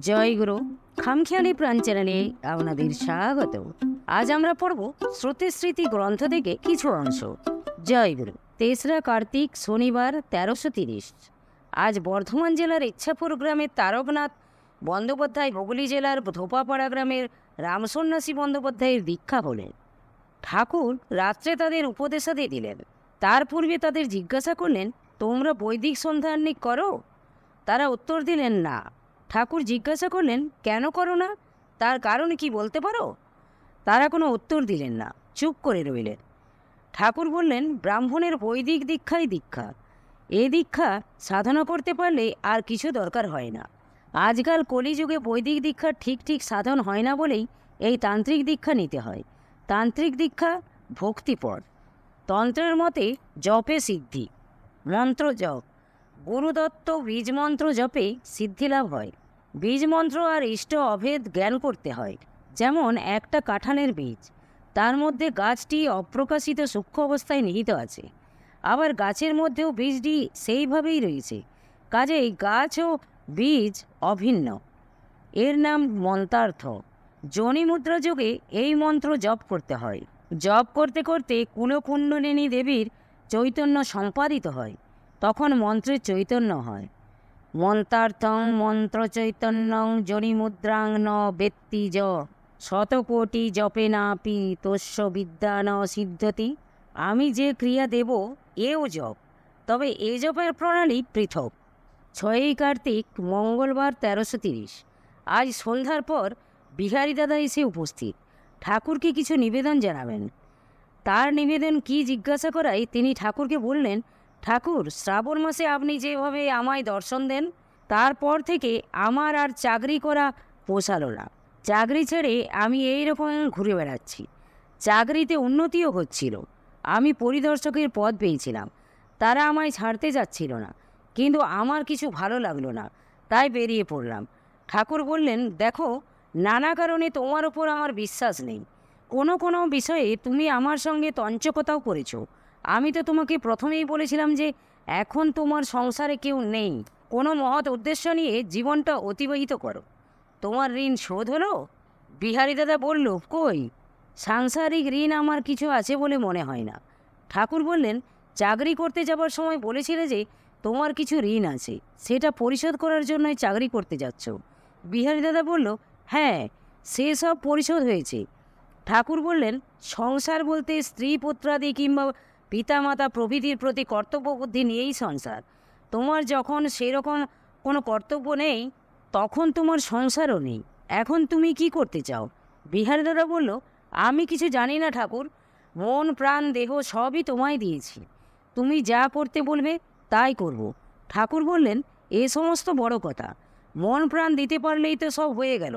জয় গুরু খামখেয়ালি প্রাণ চ্যানেলে আপনাদের স্বাগত। আজ আমরা পড়ব শ্রুতিস্মৃতি গ্রন্থ থেকে কিছু অংশ। জয় গুরু। ৩রা কার্তিক, শনিবার, ১৩৩০। আজ বর্ধমান জেলার ইচ্ছাপুর গ্রামের তারকনাথ বন্দ্যোপাধ্যায়, হুগলি জেলার ধোপাপাড়া গ্রামের রামসন্ন্যাসী বন্দ্যোপাধ্যায়ের দীক্ষা হলেন। ঠাকুর রাত্রে তাদের উপদেশাদি দিলেন। তার পূর্বে তাদের জিজ্ঞাসা করলেন, তোমরা বৈদিক সন্ধ্যান্নিক করো? তারা উত্তর দিলেন না। ঠাকুর জিজ্ঞাসা করলেন, কেন করো না? তার কারণ কি বলতে পারো? তারা কোনো উত্তর দিলেন না, চুপ করে রইলেন। ঠাকুর বললেন, ব্রাহ্মণের বৈদিক দীক্ষাই দীক্ষা। এ দীক্ষা সাধনা করতে পারলে আর কিছু দরকার হয় না। আজকাল কলিযুগে বৈদিক দীক্ষার ঠিক ঠিক সাধন হয় না বলেই এই তান্ত্রিক দীক্ষা নিতে হয়। তান্ত্রিক দীক্ষা ভক্তিপর। তন্ত্রের মতে জপে সিদ্ধি, মন্ত্র জপ। গুরুদত্ত বীজমন্ত্র জপে সিদ্ধিলাভ হয়। বীজমন্ত্র আর ইষ্ট অভেদ জ্ঞান করতে হয়। যেমন একটা কাঁঠালের বীজ, তার মধ্যে গাছটি অপ্রকাশিত সূক্ষ্ম অবস্থায় নিহিত আছে, আবার গাছের মধ্যেও বীজটি সেইভাবেই রয়েছে। কাজেই গাছ ও বীজ অভিন্ন। এর নাম মন্ত্রার্থ। যোনি মুদ্রা যোগে এই মন্ত্র জপ করতে হয়। জপ করতে করতে কুলকুণ্ডলিনী দেবীর চৈতন্য সম্পাদিত হয়, তখন মন্ত্রের চৈতন্য হয়। মন্ত্রার্থং মন্ত্র চৈতন্যং যোনিমুদ্রাং ন বেত্তি য শতকোটি জপে নাপি তস্য বিদ্যা ন সিদ্ধতি। আমি যে ক্রিয়া দেব এও জপ, তবে এ জপের প্রণালী পৃথক। 6ই কার্তিক, মঙ্গলবার, ১৩৩০। আজ সন্ধ্যার পর বিহারী দাদা এসে উপস্থিত। ঠাকুরকে কিছু নিবেদন জানাবেন। তার নিবেদন কি জিজ্ঞাসা করায় তিনি ঠাকুরকে বললেন, ঠাকুর, শ্রাবণ মাসে আপনি যেভাবে আমায় দর্শন দেন, তারপর থেকে আমার আর চাকরি করা পোষালো না। চাকরি ছেড়ে আমি এই রকম ঘুরে বেড়াচ্ছি। চাকরিতে উন্নতিও হচ্ছিল, আমি পরিদর্শকের পদ পেয়েছিলাম। তারা আমায় ছাড়তে যাচ্ছিল না, কিন্তু আমার কিছু ভালো লাগলো না, তাই বেরিয়ে পড়লাম। ঠাকুর বললেন, দেখো, নানা কারণে তোমার ওপর আমার বিশ্বাস নেই। কোনো কোনো বিষয়ে তুমি আমার সঙ্গে তঞ্চকতাও করেছো। আমি তো তোমাকে প্রথমেই বলেছিলাম যে এখন তোমার সংসারে কেউ নেই, কোনো মহৎ উদ্দেশ্য নিয়ে জীবনটা অতিবাহিত করো। তোমার ঋণ শোধ হলো? বিহারী দাদা বলল, কই, সাংসারিক ঋণ আমার কিছু আছে বলে মনে হয় না। ঠাকুর বললেন, চাকরি করতে যাবার সময় বলেছিলে যে তোমার কিছু ঋণ আছে, সেটা পরিশোধ করার জন্যই চাকরি করতে যাচ্ছ। বিহারী দাদা বলল, হ্যাঁ, সেসব পরিশোধ হয়েছে। ঠাকুর বললেন, সংসার বলতে স্ত্রী পুত্রাদি কিংবা পিতামাতা প্রভৃতির প্রতি কর্তব্য বুদ্ধি নিয়েই সংসার। তোমার যখন সেরকম কোনো কর্তব্য নেই, তখন তোমার সংসারও নেই। এখন তুমি কি করতে চাও? বিহারী দাদা বলল, আমি কিছু জানি না ঠাকুর, মন প্রাণ দেহ সবই তোমায় দিয়েছি, তুমি যা করতে বলবে তাই করব। ঠাকুর বললেন, এ সমস্ত বড় কথা, মন প্রাণ দিতে পারলেই তো সব হয়ে গেল।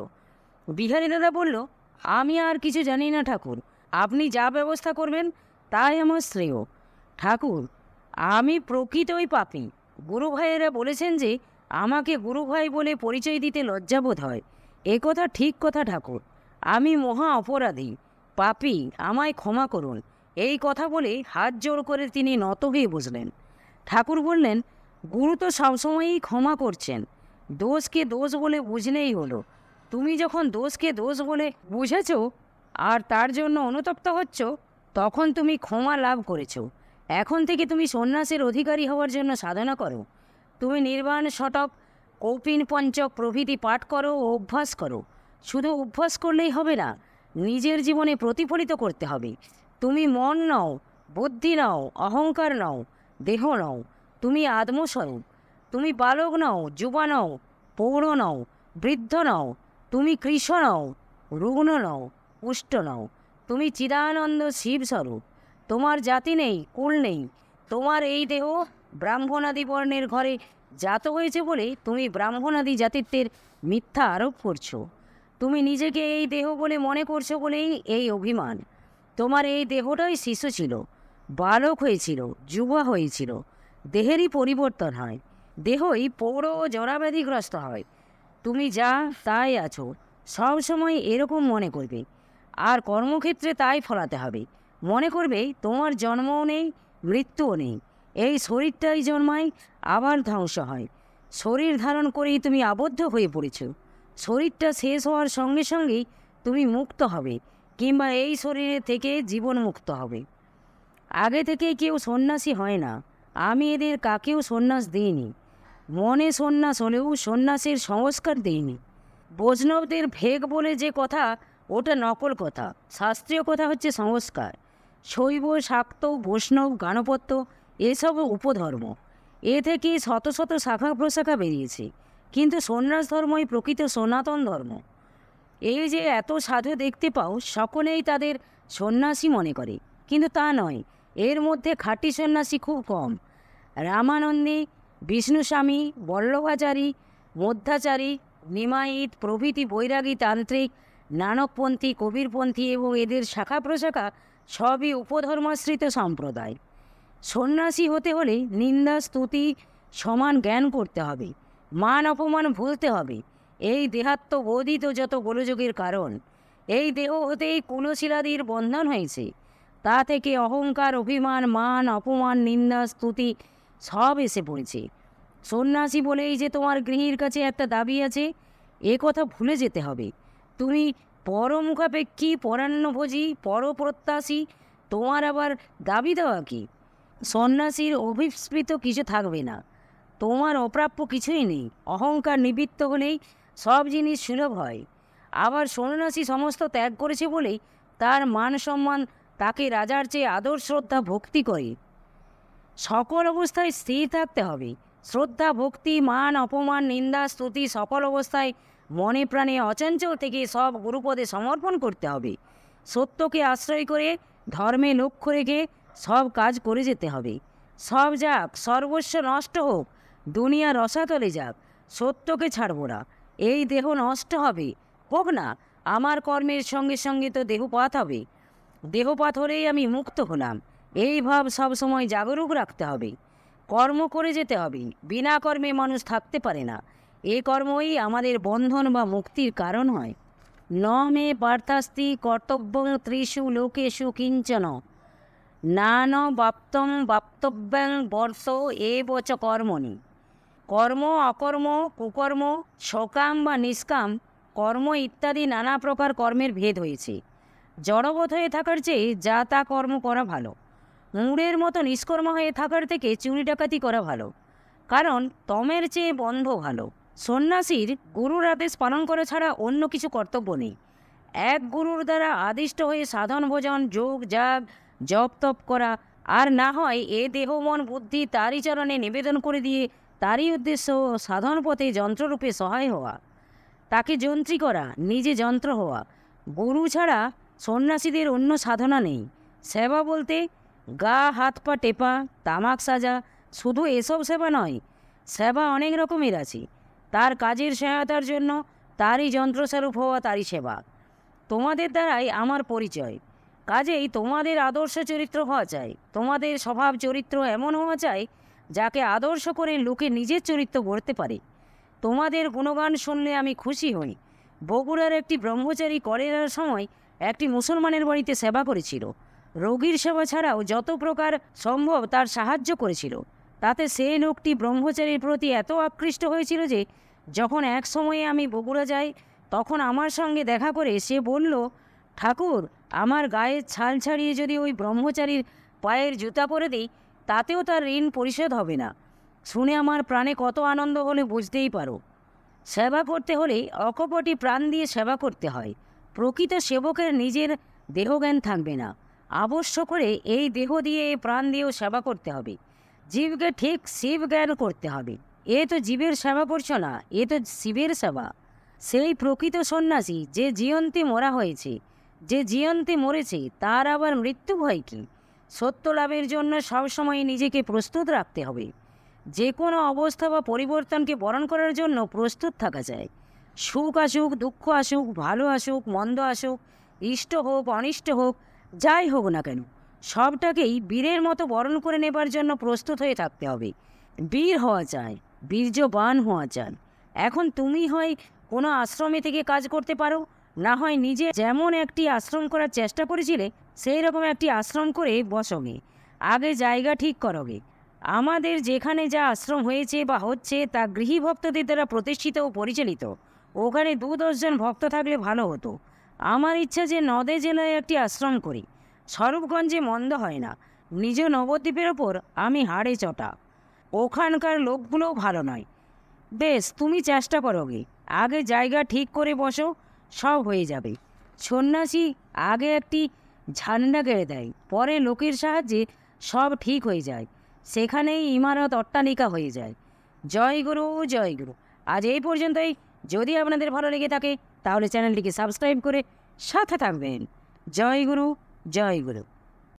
বিহারী দাদা বলল, আমি আর কিছু জানি না ঠাকুর, আপনি যা ব্যবস্থা করবেন তাই আমার শ্রেয়। ঠাকুর, আমি প্রকৃতই পাপী। গুরু ভাইয়েরা বলেছেন যে আমাকে গুরু ভাই বলে পরিচয় দিতে লজ্জাবোধ হয়। এ কথা ঠিক কথা ঠাকুর, আমি মহা অপরাধী, পাপী, আমায় ক্ষমা করুন। এই কথা বলে হাত জোড় করে তিনি নত হয়ে বসলেন। ঠাকুর বললেন, গুরু তো সবসময়ই ক্ষমা করছেন, দোষকে দোষ বলে বুঝলেই হলো। তুমি যখন দোষকে দোষ বলে বুঝেছ আর তার জন্য অনুতপ্ত হচ্ছ, তখন তুমি ক্ষমা লাভ করেছ। এখন থেকে তুমি সন্ন্যাসের অধিকারী হওয়ার জন্য সাধনা করো। তুমি নির্বাণ শতক, কৌপিন পঞ্চক প্রভৃতি পাঠ করো ও অভ্যাস করো। শুধু অভ্যাস করলেই হবে না, নিজের জীবনে প্রতিফলিত করতে হবে। তুমি মন নও, বুদ্ধি নও, অহংকার নও, দেহ নও, তুমি আত্মস্বরূপ। তুমি বালক নও, যুবা নও, পৌঢ় নও, বৃদ্ধ নও, তুমি কৃশ নও, রুগ্ন নও, পুষ্ট নও, তুমি চিদানন্দ শিবস্বরূপ। তোমার জাতি নেই, কুল নেই। তোমার এই দেহ ব্রাহ্মণাদি বর্ণের ঘরে জাত হয়েছে বলে তুমি ব্রাহ্মণাদি জাতিত্বের মিথ্যা আরোপ করছো। তুমি নিজেকে এই দেহ বলে মনে করছো বলেই এই অভিমান। তোমার এই দেহটাই শিশু ছিল, বালক হয়েছিল, যুবা হয়েছিল। দেহেরই পরিবর্তন হয়, দেহই পৌঢ় ও জরাব্যাধিগ্রস্ত হয়। তুমি যা তাই আছো, সবসময় এরকম মনে করবে, আর কর্মক্ষেত্রে তাই ফলাতে হবে। মনে করবে তোমার জন্মও নেই, মৃত্যুও নেই। এই শরীরটাই জন্মায়, আবার ধ্বংস হয়। শরীর ধারণ করেই তুমি আবদ্ধ হয়ে পড়েছ। শরীরটা শেষ হওয়ার সঙ্গে সঙ্গেই তুমি মুক্ত হবে, কিংবা এই শরীরে থেকে জীবন মুক্ত হবে। আগে থেকে কেউ সন্ন্যাসী হয় না। আমি এদের কাকেও সন্ন্যাস দিইনি। মনে সন্ন্যাস হলেও সন্ন্যাসের সংস্কার দিইনি। বৈষ্ণবদের ভেগ বলে যে কথা, ওটা নকল কথা। শাস্ত্রীয় কথা হচ্ছে সংস্কার। শৈব, শাক্ত, বৈষ্ণব, গাণপত্য এসব উপধর্ম। এ থেকে শত শত শাখা প্রশাখা বেরিয়েছে, কিন্তু সন্ন্যাস ধর্মই প্রকৃত সনাতন ধর্ম। এই যে এত সাধু দেখতে পাও, সকলেই তাদের সন্ন্যাসী মনে করে, কিন্তু তা নয়। এর মধ্যে খাঁটি সন্ন্যাসী খুব কম। রামানন্দী, বিষ্ণুস্বামী, বল্লভাচারী, মধ্যাচারী, নিমায়িত প্রভৃতি বৈরাগী, তান্ত্রিক, নানকপন্থী, কবিরপন্থী এবং এদের শাখা প্রশাখা সবই উপধর্মাশ্রিত সম্প্রদায়। সন্ন্যাসী হতে হলে নিন্দা স্তুতি সমান জ্ঞান করতে হবে, মান অপমান ভুলতে হবে। এই দেহাত্মবোধই তো যত গোলযোগের কারণ। এই দেহ হতেই কুলশীলাদির বন্ধন হয়েছে। তা থেকে অহংকার, অভিমান, মান অপমান, নিন্দা স্তুতি সব এসে পড়েছে। সন্ন্যাসী বলেই যে তোমার গৃহীর কাছে একটা দাবি আছে, এ কথা ভুলে যেতে হবে। তুমি পরমুখাপেক্ষী, পরান্নভোজী, পরপ্রত্যাশী, তোমার আবার দাবি দেওয়া কি? সন্ন্যাসীর অভিস্পৃত কিছু থাকবে না, তোমার অপ্রাপ্য কিছুই নেই। অহংকার নিবৃত্ত হলেই সব জিনিস সুলভ হয়। আবার সন্ন্যাসী সমস্ত ত্যাগ করেছে বলেই তার মান সম্মান, তাকে রাজার চেয়ে আদর শ্রদ্ধা ভক্তি করে। সকল অবস্থায় স্থির থাকতে হবে। শ্রদ্ধা, ভক্তি, মান অপমান, নিন্দা স্তুতি সকল অবস্থায় মনে প্রাণে অচঞ্চল থেকে সব গুরুপদে সমর্পণ করতে হবে। সত্যকে আশ্রয় করে, ধর্মে লক্ষ্য রেখে সব কাজ করে যেতে হবে। সব যাক, সর্বস্ব নষ্ট হোক, দুনিয়া রসাতলে যাক, সত্যকে ছাড়ব না। এই দেহ নষ্ট হবে, হোক না। আমার কর্মের সঙ্গে সঙ্গে তো দেহপাত হবে। দেহপাত হলেই আমি মুক্ত হলাম, এই ভাব সবসময় জাগরুক রাখতে হবে। কর্ম করে যেতে হবে। বিনা কর্মে মানুষ থাকতে পারে না। এ কর্মই আমাদের বন্ধন বা মুক্তির কারণ হয়। ন মে পার্থাস্তি কর্তব্যং ত্রিষু লোকেষু কিঞ্চন নান বাপ্তং বাপ্তব্যং বর্ষ এব চ কর্মণি। কর্ম, অকর্ম, কুকর্ম, সকাম বা নিষ্কাম কর্ম ইত্যাদি নানা প্রকার কর্মের ভেদ হয়েছে। জড়বোধ হয়ে থাকার চেয়ে যা তা কর্ম করা ভালো। মূঢ়ের মতো নিষ্কর্ম হয়ে থাকার থেকে চুরি ডাকাতি করা ভালো, কারণ তমের চেয়ে বন্ধ ভালো। সন্ন্যাসীর গুরুর আদেশ পালন করা ছাড়া অন্য কিছু কর্তব্য নেই। এক গুরুর দ্বারা আদিষ্ট হয়ে সাধন ভোজন, যোগ যাগ, জপ তপ করা, আর না হয় এ দেহ মন বুদ্ধি তারই চরণে নিবেদন করে দিয়ে তারই উদ্দেশ্য সাধন পথে যন্ত্ররূপে সহায় হওয়া, তাকে যন্ত্রী করা, নিজে যন্ত্র হওয়া। গুরু ছাড়া সন্ন্যাসীদের অন্য সাধনা নেই। সেবা বলতে গা হাত পা টেপা, তামাক সাজা, শুধু এসব সেবা নয়। সেবা অনেক রকমের আছে। তার কাজের সহায়তার জন্য তারই যন্ত্রস্বরূপ হওয়া তারই সেবা। তোমাদের দ্বারাই আমার পরিচয়, কাজেই তোমাদের আদর্শ চরিত্র হওয়া চাই। তোমাদের স্বভাব চরিত্র এমন হওয়া চাই যাকে আদর্শ করে লোকে নিজের চরিত্র গড়তে পারে। তোমাদের গুণগান শুনলে আমি খুশি হই। বগুড়ার একটি ব্রহ্মচারী কলেরার সময় একটি মুসলমানের বাড়িতে সেবা করেছিল। রোগীর সেবা ছাড়াও যত প্রকার সম্ভব তার সাহায্য করেছিল। তাতে সেই লোকটি ব্রহ্মচারীর প্রতি এত আকৃষ্ট হয়েছিল যে যখন এক সময়ে আমি বগুড়া যাই, তখন আমার সঙ্গে দেখা করে সে বলল, ঠাকুর, আমার গায়ের ছাল ছাড়িয়ে যদি ওই ব্রহ্মচারীর পায়ের জুতা পরে দিই, তাতেও তার ঋণ পরিশোধ হবে না। শুনে আমার প্রাণে কত আনন্দ হলে বুঝতেই পারো। সেবা করতে হলে অকপটি প্রাণ দিয়ে সেবা করতে হয়। প্রকৃত সেবকের নিজের দেহজ্ঞান থাকবে না। আবশ্যক করে এই দেহ দিয়ে প্রাণ দিয়েও সেবা করতে হবে। জীবকে ঠিক শিব জ্ঞান করতে হবে। এ তো জীবের সেবা করছ না, এ তো শিবের সেবা। সেই প্রকৃত সন্ন্যাসী যে জীবন্তে মরা হয়েছে, যে জীবন্তে মরেছে, তার আবার মৃত্যু ভয় কি? সত্য লাভের জন্য সবসময় নিজেকে প্রস্তুত রাখতে হবে। যে কোনো অবস্থা বা পরিবর্তনকে বরণ করার জন্য প্রস্তুত থাকা যায়। সুখ আসুক, দুঃখ আসুক, ভালো আসুক, মন্দ আসুক, ইষ্ট হোক, অনিষ্ট হোক, যাই হোক না কেন, সবটাকেই বীরের মতো বরণ করে নেবার জন্য প্রস্তুত হয়ে থাকতে হবে। বীর হওয়া চাই, বীর্যবান হওয়া চাই। এখন তুমি হয় কোনো আশ্রমে থেকে কাজ করতে পারো, না হয় নিজে যেমন একটি আশ্রম করার চেষ্টা করেছিলে সেই রকম একটি আশ্রম করে বসোগে। আগে জায়গা ঠিক করোগে। আমাদের যেখানে যা আশ্রম হয়েছে বা হচ্ছে তা গৃহী ভক্তদের দ্বারা প্রতিষ্ঠিত ও পরিচালিত। ওখানে 2-10 জন ভক্ত থাকলে ভালো হতো। আমার ইচ্ছা যে নদে জেলায় একটি আশ্রম করি। স্বরূপগঞ্জে মন্দ হয় না। নিজ নবদ্বীপের ওপর আমি হাড়ে চটা। ওখানকার লোকগুলোও ভালো নয়। বেশ, তুমি চেষ্টা করো গে। আগে জায়গা ঠিক করে বসো, সব হয়ে যাবে। সন্ন্যাসী আগে একটি ঝান্ডা গেড়ে দেয়, পরে লোকের সাহায্যে সব ঠিক হয়ে যায়। সেখানেই ইমারত অট্টালিকা হয়ে যায়। জয় গুরু, জয় গুরু। আজ এই পর্যন্তই। যদি আপনাদের ভালো লেগে থাকে তাহলে চ্যানেলটিকে সাবস্ক্রাইব করে সাথে থাকবেন। জয় গুরু, জয় গুরু।